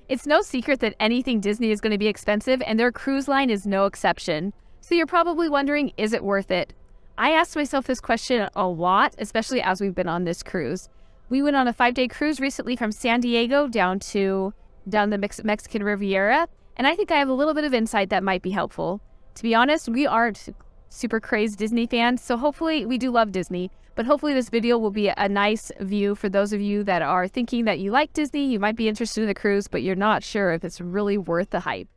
It's no secret that anything Disney is going to be expensive, and their cruise line is no exception. So you're probably wondering, is it worth it? I asked myself this question a lot, especially as we've been on this cruise. We went on a 5-day cruise recently from San Diego down the Mexican Riviera, and I think I have a little bit of insight that might be helpful. To be honest, we aren't super crazed Disney fans, so hopefully we do love Disney, but hopefully this video will be a nice view for those of you that are thinking that you like Disney, you might be interested in the cruise, but you're not sure if it's really worth the hype.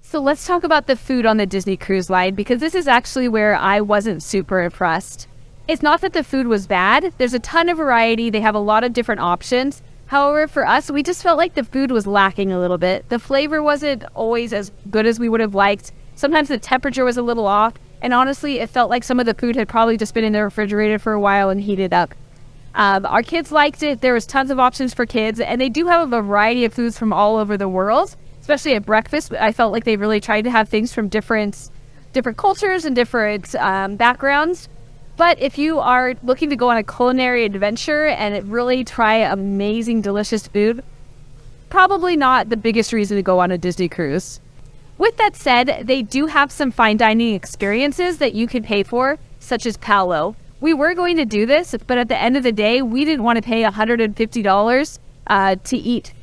So let's talk about the food on the Disney Cruise Line, because this is actually where I wasn't super impressed. It's not that the food was bad. There's a ton of variety. They have a lot of different options. However, for us, we just felt like the food was lacking a little bit. The flavor wasn't always as good as we would have liked. Sometimes the temperature was a little off. And honestly, it felt like some of the food had probably just been in the refrigerator for a while and heated up. Our kids liked it. There was tons of options for kids. And they do have a variety of foods from all over the world. Especially at breakfast, I felt like they really tried to have things from different cultures and different backgrounds. But if you are looking to go on a culinary adventure and really try amazing, delicious food, probably not the biggest reason to go on a Disney cruise. With that said, they do have some fine dining experiences that you can pay for, such as Palo. We were going to do this, but at the end of the day, we didn't want to pay $150 to eat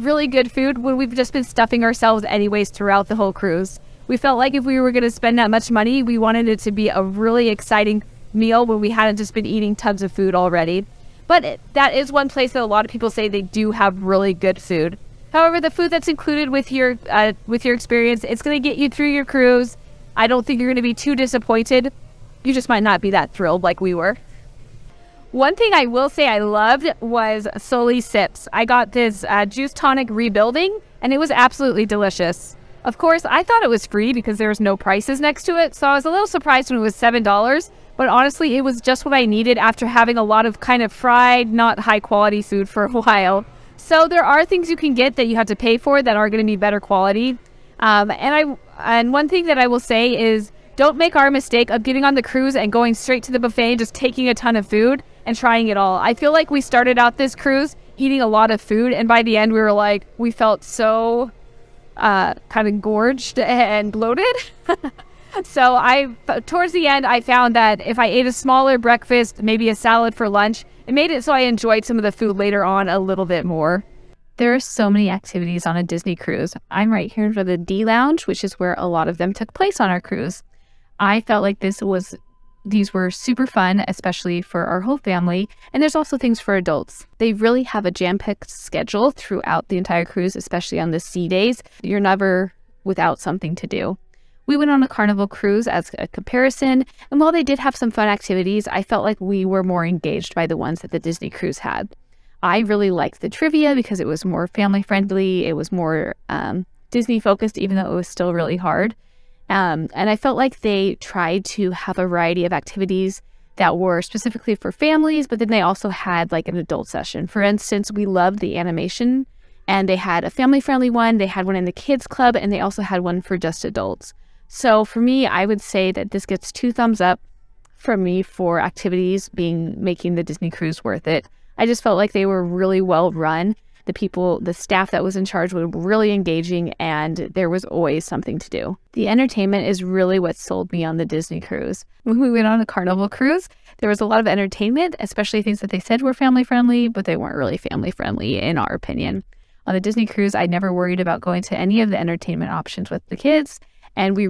really good food when we've just been stuffing ourselves anyways throughout the whole cruise. We felt like if we were going to spend that much money, we wanted it to be a really exciting meal when we hadn't just been eating tons of food already. But that is one place that a lot of people say they do have really good food. However, the food that's included with your experience, it's going to get you through your cruise. I don't think you're going to be too disappointed. You just might not be that thrilled like we were. One thing I will say I loved was Sully Sips. I got this juice tonic rebuilding, and it was absolutely delicious. Of course, I thought it was free because there was no prices next to it, so I was a little surprised when it was $7, but honestly, it was just what I needed after having a lot of kind of fried, not high-quality food for a while. So there are things you can get that you have to pay for that are going to be better quality. And one thing that I will say is, don't make our mistake of getting on the cruise and going straight to the buffet and just taking a ton of food and trying it all. I feel like we started out this cruise eating a lot of food, and by the end we felt so kind of gorged and bloated. So towards the end, I found that if I ate a smaller breakfast, maybe a salad for lunch, it made it so I enjoyed some of the food later on a little bit more. There are so many activities on a Disney cruise. I'm right here for the D Lounge, which is where a lot of them took place on our cruise. I felt like these were super fun, especially for our whole family. And there's also things for adults. They really have a jam-packed schedule throughout the entire cruise, especially on the sea days. You're never without something to do. We went on a Carnival cruise as a comparison, and while they did have some fun activities, I felt like we were more engaged by the ones that the Disney cruise had. I really liked the trivia because it was more family-friendly. It was more Disney-focused, even though it was still really hard. And I felt like they tried to have a variety of activities that were specifically for families, but then they also had like an adult session. For instance, we loved the animation, and they had a family-friendly one, they had one in the kids club, and they also had one for just adults. So for me, I would say that this gets 2 thumbs up from me for activities making the Disney cruise worth it. I just felt like they were really well run. The staff that was in charge were really engaging, and there was always something to do. The entertainment is really what sold me on the Disney cruise. When we went on a Carnival cruise, there was a lot of entertainment, especially things that they said were family friendly, but they weren't really family friendly in our opinion. On the Disney cruise, I never worried about going to any of the entertainment options with the kids, and they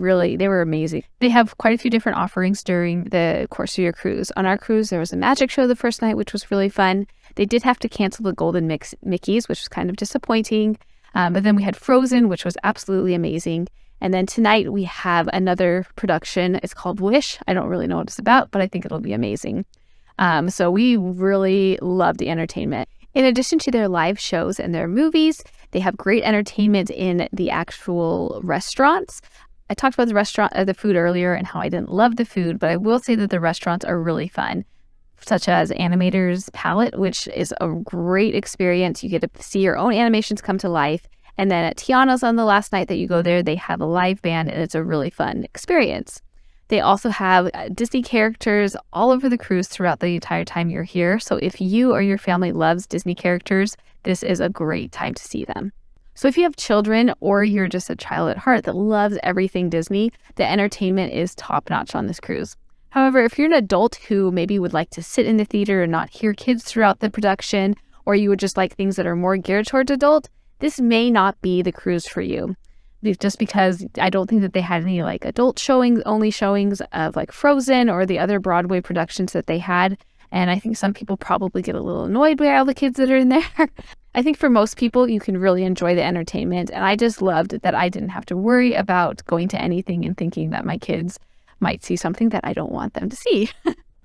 were amazing. They have quite a few different offerings during the course of your cruise. On our cruise, there was a magic show the first night, which was really fun. They did have to cancel the Golden Mickeys, which was kind of disappointing. But then we had Frozen, which was absolutely amazing. And then tonight we have another production. It's called Wish. I don't really know what it's about, but I think it'll be amazing. So we really love the entertainment. In addition to their live shows and their movies, they have great entertainment in the actual restaurants. I talked about the food earlier and how I didn't love the food, but I will say that the restaurants are really fun, such as Animator's Palette, which is a great experience. You get to see your own animations come to life. And then at Tiana's on the last night that you go there, they have a live band and it's a really fun experience. They also have Disney characters all over the cruise throughout the entire time you're here. So if you or your family loves Disney characters, this is a great time to see them. So if you have children or you're just a child at heart that loves everything Disney, the entertainment is top-notch on this cruise. However, if you're an adult who maybe would like to sit in the theater and not hear kids throughout the production, or you would just like things that are more geared towards adult, this may not be the cruise for you. Just because I don't think that they had any like adult showings, only showings of like Frozen or the other Broadway productions that they had. And I think some people probably get a little annoyed by all the kids that are in there. I think for most people, you can really enjoy the entertainment. And I just loved that I didn't have to worry about going to anything and thinking that my kids might see something that I don't want them to see.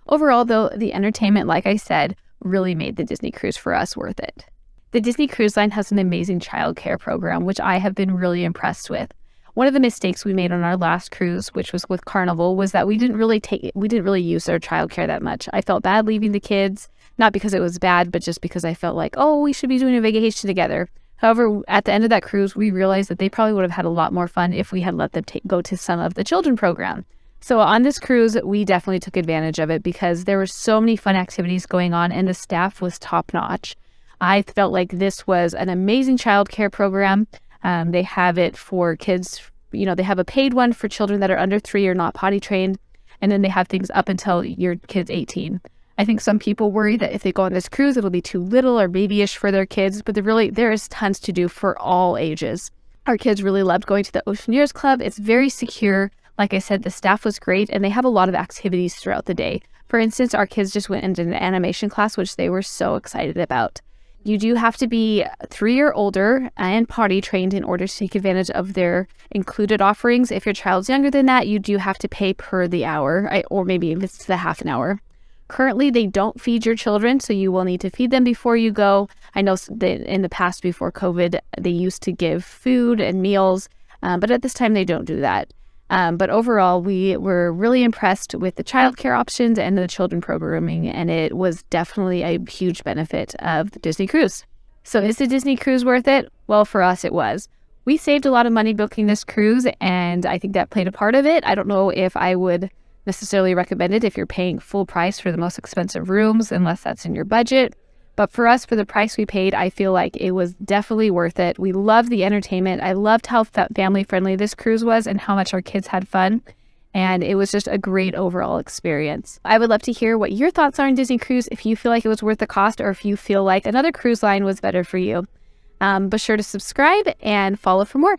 Overall, though, the entertainment, like I said, really made the Disney cruise for us worth it. The Disney Cruise Line has an amazing childcare program, which I have been really impressed with. One of the mistakes we made on our last cruise, which was with Carnival, was that we didn't really use their childcare that much. I felt bad leaving the kids, not because it was bad, but just because I felt like, oh, we should be doing a vacation together. However, at the end of that cruise, we realized that they probably would have had a lot more fun if we had let them go to some of the children program. So on this cruise, we definitely took advantage of it because there were so many fun activities going on and the staff was top notch. I felt like this was an amazing childcare program. They have it for kids, they have a paid one for children that are under 3 or not potty trained. And then they have things up until your kid's 18. I think some people worry that if they go on this cruise, it'll be too little or babyish for their kids, but there is tons to do for all ages. Our kids really loved going to the Oceaneers Club. It's very secure. Like I said, the staff was great and they have a lot of activities throughout the day. For instance, our kids just went into an animation class, which they were so excited about. You do have to be 3 or older and potty trained in order to take advantage of their included offerings. If your child's younger than that, you do have to pay per the hour, or maybe if it's the half an hour. Currently, they don't feed your children, so you will need to feed them before you go. I know that in the past, before COVID, they used to give food and meals, but at this time, they don't do that. But overall, we were really impressed with the childcare options and the children programming, and it was definitely a huge benefit of the Disney cruise. So is the Disney cruise worth it? Well, for us, it was. We saved a lot of money booking this cruise, and I think that played a part of it. I don't know if I would necessarily recommend it if you're paying full price for the most expensive rooms, unless that's in your budget. But for us, for the price we paid, I feel like it was definitely worth it. We loved the entertainment. I loved how family-friendly this cruise was and how much our kids had fun. And it was just a great overall experience. I would love to hear what your thoughts are on Disney Cruise, if you feel like it was worth the cost or if you feel like another cruise line was better for you. Be sure to subscribe and follow for more.